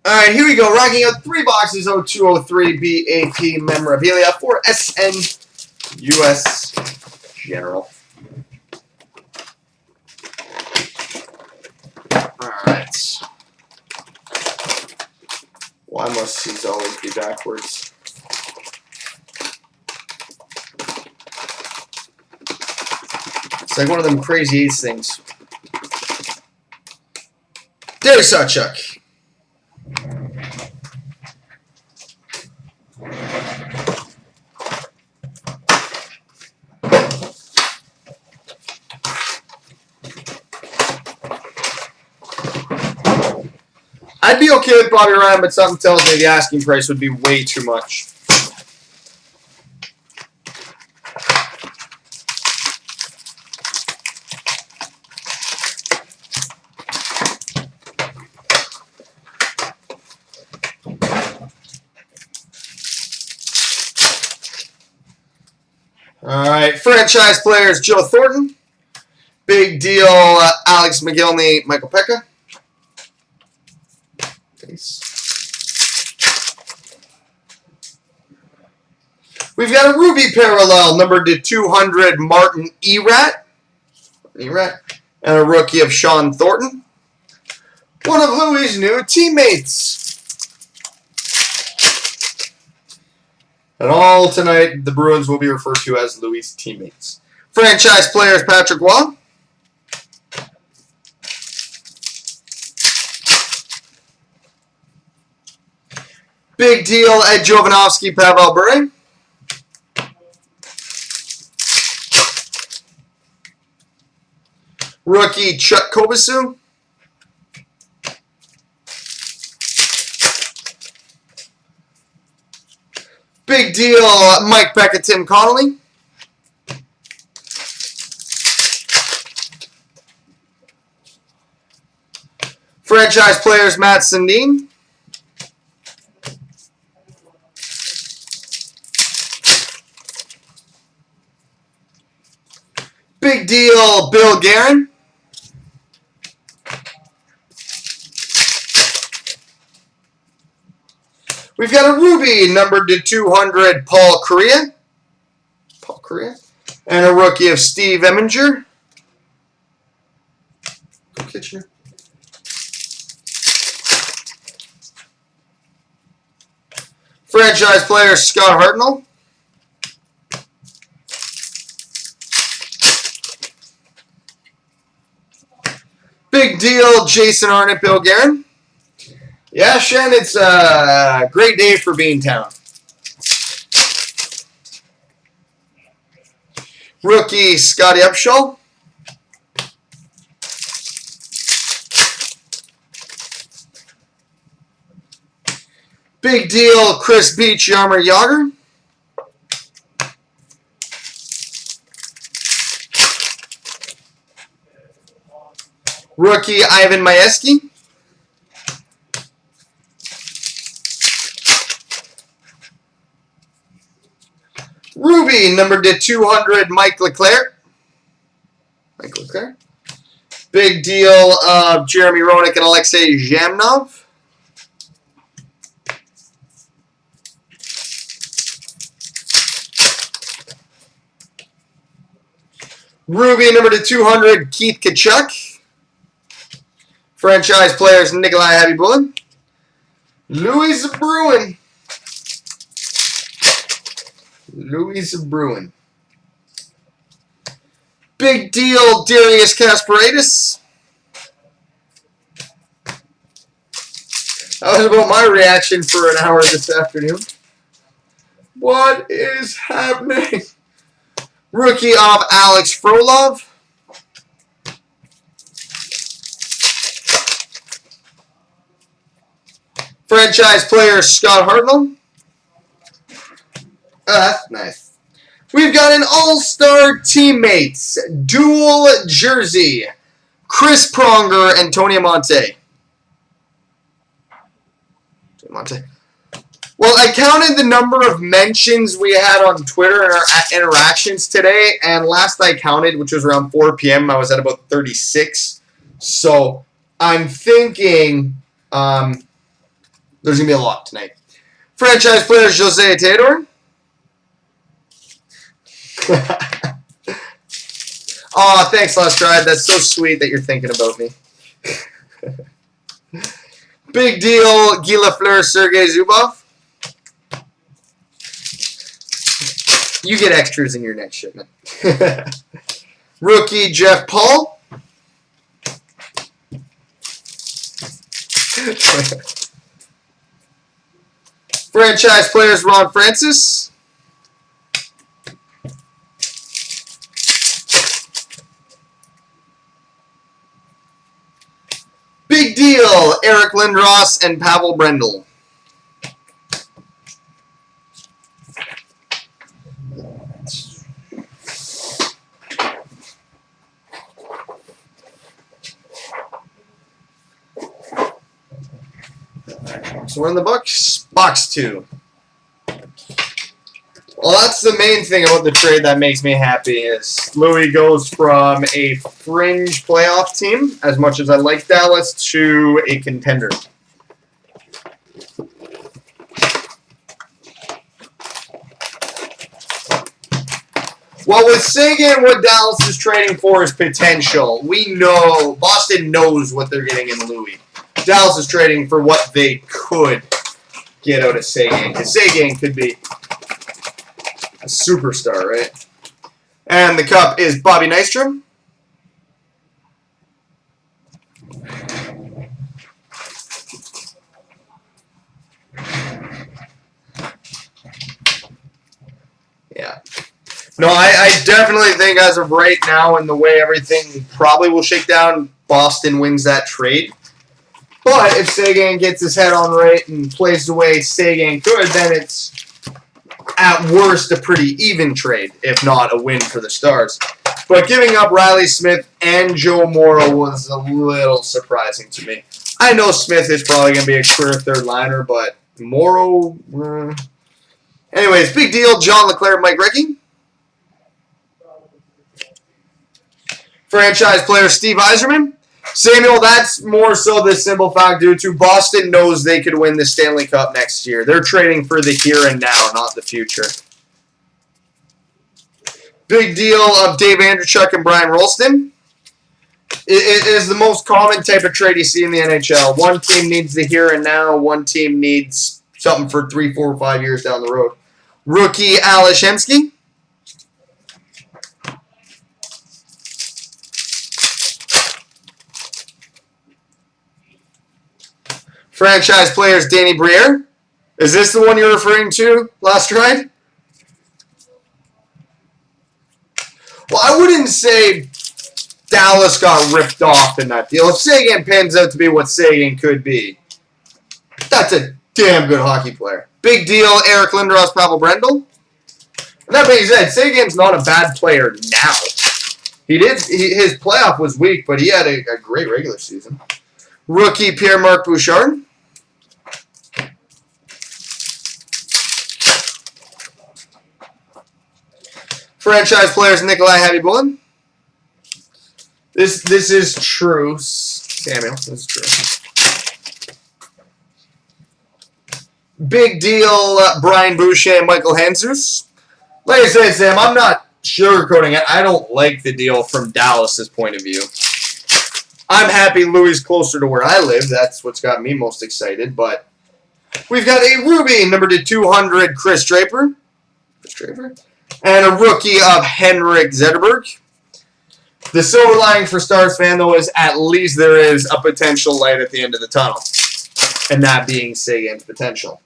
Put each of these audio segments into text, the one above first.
Alright, here we go. Racking up 3 boxes, 0203 BAP Memoribilia for SNUSGeneral. Alright. Why must these always be backwards? It's like one of them crazy ace things. There, Chuck. I'd be okay with Bobby Ryan, but something tells me the asking price would be way too much. All right, franchise players: Joe Thornton, big deal. Alex McGillney, Michael Pekka. We've got a Ruby parallel, numbered to 200, Martin Erat, and a rookie of Sean Thornton. One of Louis' new teammates. And all tonight, the Bruins will be referred to as Louis' teammates. Franchise players: Patrick Waugh, big deal. Ed Jovanovski, Pavel Bure. Rookie Chuck Kobasu. Big deal Mike Pekka, Tim Connolly. Franchise players: Matt Sundin. Big deal Bill Guerin. We've got a Ruby, numbered to 200, Paul Kariya. And a rookie of Steve Eminger. Go Kitchener. Franchise player: Scott Hartnell. Big deal Jason Arnott, Bill Guerin. Yeah, Shen, it's a great day for Beantown. Rookie Scotty Upshall. Big deal Chris Beach, Yarmer Yager. Rookie Ivan Majewski. Ruby, numbered to 200, Mike Leclerc. Big deal of Jeremy Roenick and Alexei Zhamnov. Ruby, numbered to 200, Keith Tkachuk. Franchise players: Nikolai Habibulin. Louis Bruin. Big deal Darius Kasparidis. That was about my reaction for an hour this afternoon. What is happening? Rookie of Alex Frolov. Franchise player Scott Hartnell. That's nice. We've got an all-star teammates dual jersey. Chris Pronger and Tony Amonte. Well, I counted the number of mentions we had on Twitter and our interactions today, and last I counted, which was around 4 p.m., I was at about 36. So I'm thinking There's going to be a lot tonight. Franchise players, Jose Theodore. Aw, thanks, Last Ride. That's so sweet that you're thinking about me. Big deal, Guy Lafleur, Sergei Zubov. You get extras in your next shipment. Rookie, Jeff Paul. Franchise players, Ron Francis. Big deal, Eric Lindros and Pavel Brendel. So we're in the box. Box 2. Well, that's the main thing about the trade that makes me happy is Louis goes from a fringe playoff team, as much as I like Dallas, to a contender. Well, with Sagan, what Dallas is trading for is potential. We know, Boston knows what they're getting in Louis. Dallas is trading for what they could get out of Sagan, because Sagan could be a superstar, right? And the cup is Bobby Nystrom. Yeah. No, I definitely think as of right now and the way everything probably will shake down, Boston wins that trade. But if Sagan gets his head on right and plays the way Sagan could, then it's at worst a pretty even trade, if not a win for the Stars. But giving up Riley Smith and Joe Morrow was a little surprising to me. I know Smith is probably going to be a clear third liner, but Morrow... Anyways, big deal, John Leclerc, Mike Recchi. Franchise player Steve Yzerman. Samuel, that's more so the simple fact due to Boston knows they could win the Stanley Cup next year. They're trading for the here and now, not the future. Big deal of Dave Andreychuk and Brian Rolston. It is the most common type of trade you see in the NHL. One team needs the here and now. One team needs something for 3, 4, 5 years down the road. Rookie Ales Hemsky. Franchise players, Danny Briere. Is this the one you're referring to, Last Ride? Well, I wouldn't say Dallas got ripped off in that deal. If Sagan pans out to be what Sagan could be, that's a damn good hockey player. Big deal, Eric Lindros, Pavel Brendel. And that being said, Sagan's not a bad player now. His playoff was weak, but he had a great regular season. Rookie Pierre-Marc Bouchard. Franchise players Nikolai Habibulin. This is true, Samuel. This is true. Big deal, Brian Boucher and Michael Handzus. Like I said, Sam, I'm not sugarcoating it. I don't like the deal from Dallas's point of view. I'm happy Louis is closer to where I live. That's what's got me most excited. But we've got a Ruby, number to 200, Chris Draper. And a rookie of Henrik Zetterberg. The silver lining for Stars fan, though, is at least there is a potential light at the end of the tunnel. And that being Sagan's potential.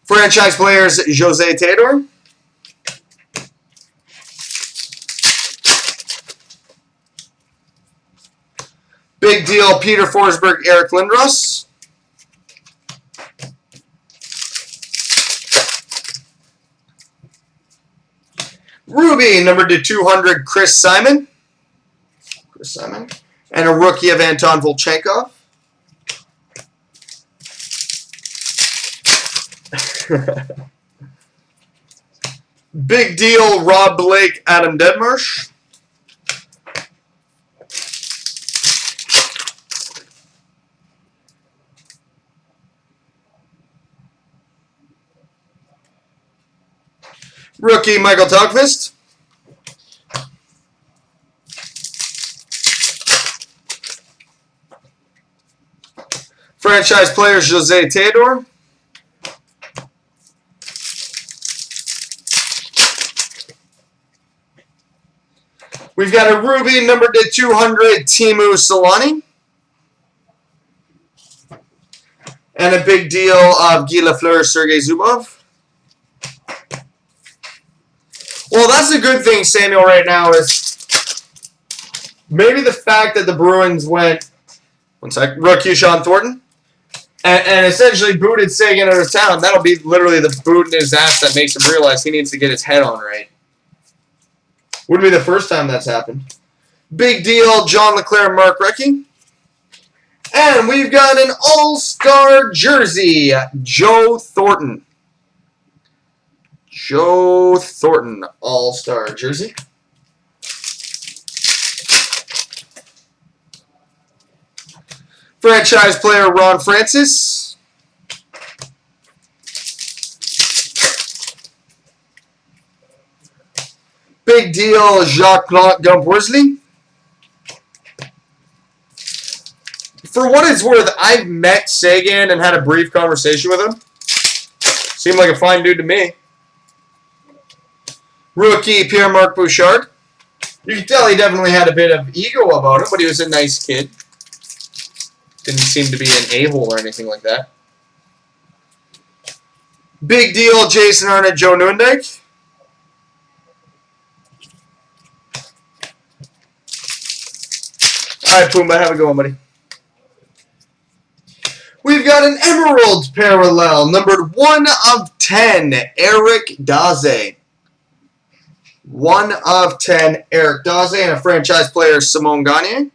Franchise players, Jose Theodore. Big deal, Peter Forsberg, Eric Lindros. Ruby, number to 200, Chris Simon. And a rookie of Anton Volchenkov. Big deal, Rob Blake, Adam Deadmarsh. Rookie Michael Tugfist. Franchise players Jose Theodore. We've got a Ruby number to 200 Timu Solani. And a big deal of Guy Lafleur, Sergei Zubov. Well, that's a good thing, Samuel, right now is maybe the fact that the Bruins went, rookie Sean Thornton, and essentially booted Sagan out of town. That'll be literally the boot in his ass that makes him realize he needs to get his head on right. Wouldn't be the first time that's happened. Big deal, John Leclerc, Mark Recchi. And we've got an all-star jersey, Joe Thornton. Joe Thornton, all-star jersey. Franchise player Ron Francis. Big deal, Jacques-Claude Gump-Worsley. For what it's worth, I've met Sagan and had a brief conversation with him. Seemed like a fine dude to me. Rookie Pierre-Marc Bouchard. You can tell he definitely had a bit of ego about him, but he was a nice kid. Didn't seem to be an a-hole or anything like that. Big deal, Jason Arnott, Joe Newendijk. All right, Pumba, have a good one, buddy. We've got an Emerald parallel, numbered 1 of 10, Eric Daze. 1 of 10, Eric Daze, and a franchise player, Simone Gagne.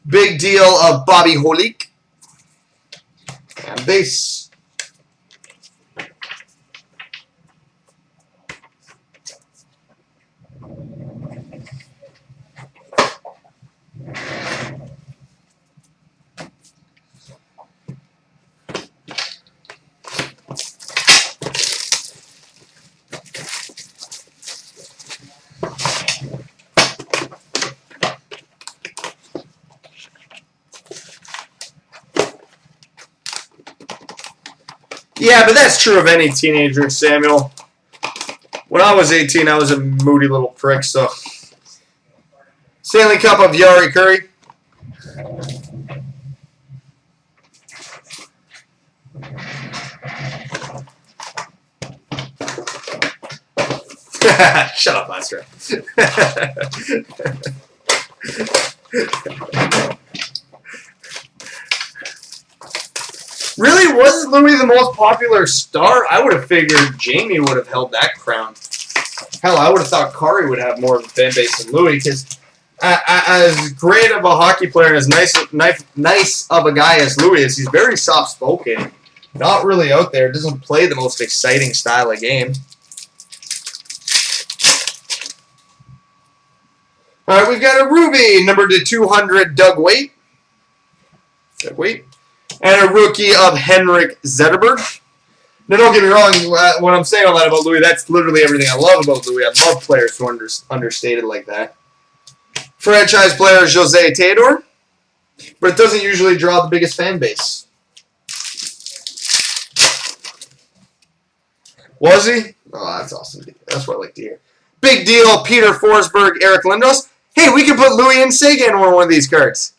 Big deal of Bobby Holik. And base. Yeah, but that's true of any teenager, Samuel. When I was 18, I was a moody little prick, so. Stanley Cup of Yari Curry. Shut up, Master. Really, was Louis the most popular star? I would have figured Jamie would have held that crown. Hell, I would have thought Kari would have more of a fan base than Louis, because as great of a hockey player and as nice of a guy as Louis is, he's very soft-spoken. Not really out there. Doesn't play the most exciting style of game. All right, we've got a Ruby, number to 200, Doug Weight. And a rookie of Henrik Zetterberg. Now, don't get me wrong, when I'm saying all that about Louis, that's literally everything I love about Louis. I love players who are understated like that. Franchise player Jose Theodore, but it doesn't usually draw the biggest fan base. Was he? Oh, that's awesome. That's what I like to hear. Big deal, Peter Forsberg, Eric Lindros. Hey, we can put Louis and Sagan on one of these cards.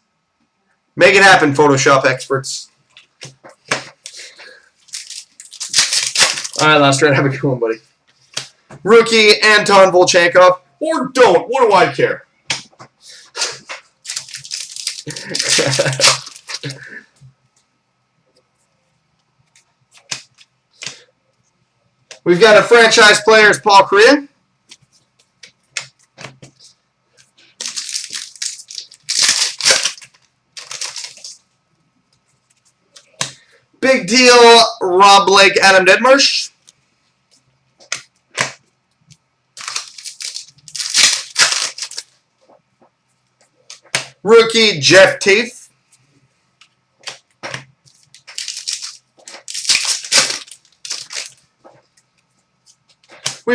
Make it happen, Photoshop experts. All right, last round. Have a good one, buddy. Rookie Anton Volchenkov. Or don't. What do I care? We've got a franchise players, Paul Kariya. Big deal, Rob Blake, Adam Dedmarsh. Rookie, Jeff Tafe.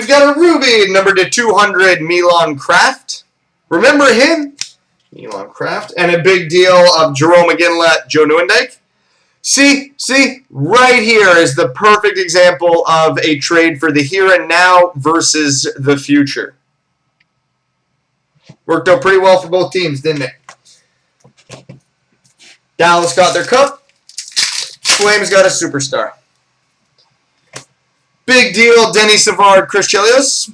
We've got a Ruby, number to 200, Milan Kraft. Remember him? Milan Kraft. And a big deal of Jerome McGinley, Joe Nieuwendyk. See, right here is the perfect example of a trade for the here and now versus the future. Worked out pretty well for both teams, didn't it? Dallas got their cup. Flames got a superstar. Big deal, Denny Savard, Chris Chelios.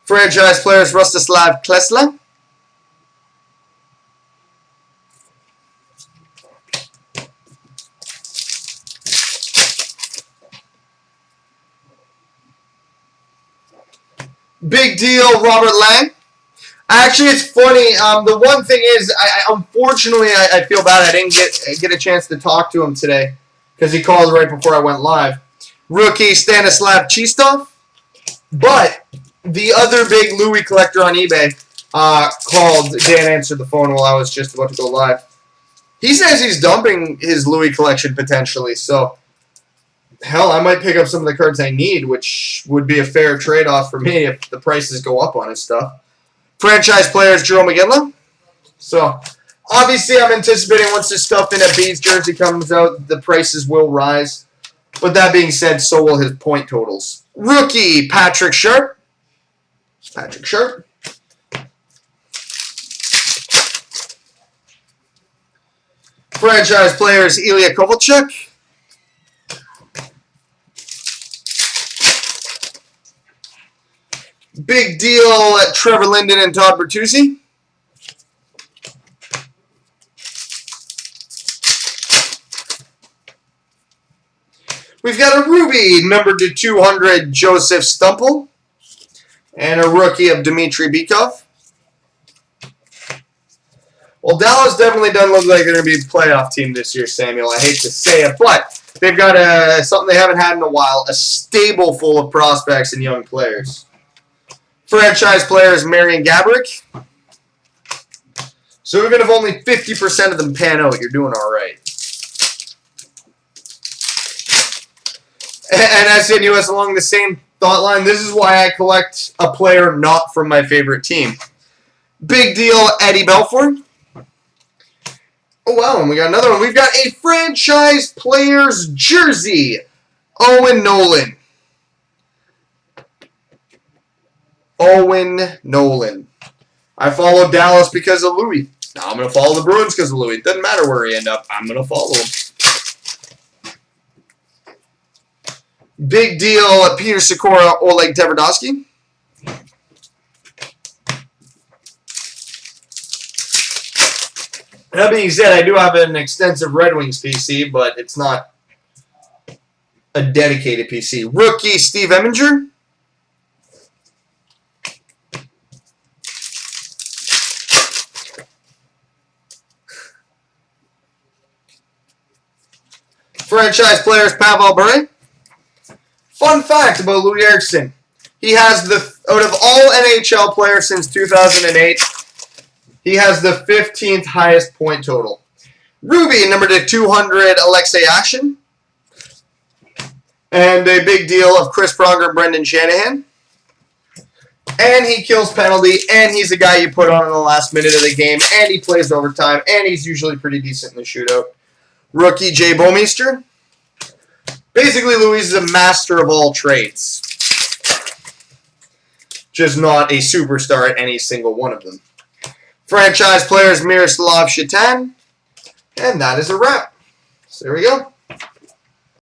Franchise players, Rostislav Klesla. Big deal, Robert Lang. Actually, it's funny. The one thing is, unfortunately, I feel bad I didn't get a chance to talk to him today because he called right before I went live. Rookie Stanislav Chistov. But the other big Louis collector on eBay called. Dan answered the phone while I was just about to go live. He says he's dumping his Louis collection potentially. So, hell, I might pick up some of the cards I need, which would be a fair trade-off for me if the prices go up on his stuff. Franchise players, Jerome McGinley. So, obviously, I'm anticipating once this stuff in a Bees jersey comes out, the prices will rise. But that being said, so will his point totals. Rookie, Patrick Sharp. Franchise players, Ilya Kovalchuk. Big deal, Trevor Linden and Todd Bertuzzi. We've got a Ruby, number to 200, Joseph Stumple. And a rookie of Dmitry Bykov. Well, Dallas definitely doesn't look like they're going to be a playoff team this year, Samuel. I hate to say it, but they've got something they haven't had in a while, a stable full of prospects and young players. Franchise players, Marian Gaborik. So even if only 50% of them pan out, you're doing all right. And SNUS along the same thought line, this is why I collect a player not from my favorite team. Big deal, Eddie Belfour. Oh, wow, and we got another one. We've got a franchise player's jersey, Owen Nolan. I followed Dallas because of Louis. Now I'm going to follow the Bruins because of Louis. It doesn't matter where he ends up. I'm going to follow him. Big deal, Peter Sikora, Oleg Tverdovsky. That being said, I do have an extensive Red Wings PC, but it's not a dedicated PC. Rookie, Steve Eminger. Franchise players, Pavel Bure. Fun fact about Louis Eriksson. He has out of all NHL players since 2008, he has the 15th highest point total. Ruby, number to 200, Alexei Yashin. And a big deal of Chris Pronger and Brendan Shanahan. And he kills penalty, and he's a guy you put on in the last minute of the game, and he plays overtime, and he's usually pretty decent in the shootout. Rookie, Jay Bomeister. Basically, Louis is a master of all trades. Just not a superstar at any single one of them. Franchise players, Miroslav Shatan. And that is a wrap. So there we go.